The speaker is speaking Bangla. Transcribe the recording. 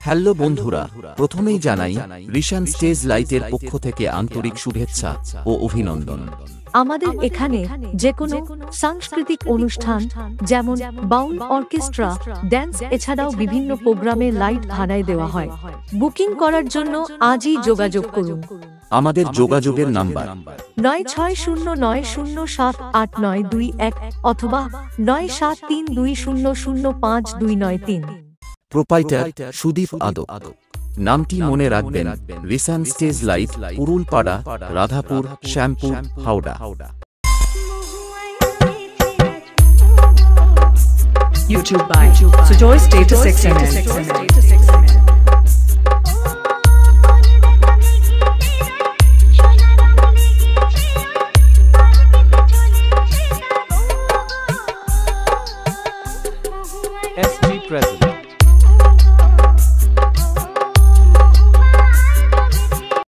হ্যালো বন্ধুরা, প্রথমেই জানাই রিশান স্টেজ লাইটের পক্ষ থেকে আন্তরিক শুভেচ্ছা ও অভিনন্দন। আমাদের এখানে যেকোনো সাংস্কৃতিক অনুষ্ঠান যেমন বাউল অর্কেস্ট্রা, ড্যান্স এছাড়াও বিভিন্ন প্রোগ্রামে লাইট ভাড়ায় দেওয়া হয়। বুকিং করার জন্য আজই যোগাযোগ করুন। আমাদের যোগাযোগের নাম্বার 9609078921 অথবা 9732005293। প্রোপাইটার সুদীপ আদক। নামটি মনে রাখবেন, Rishan stage light, Purulpara, Radhapur, Shyampur, Howrah. YouTube by Sujoy Status XML.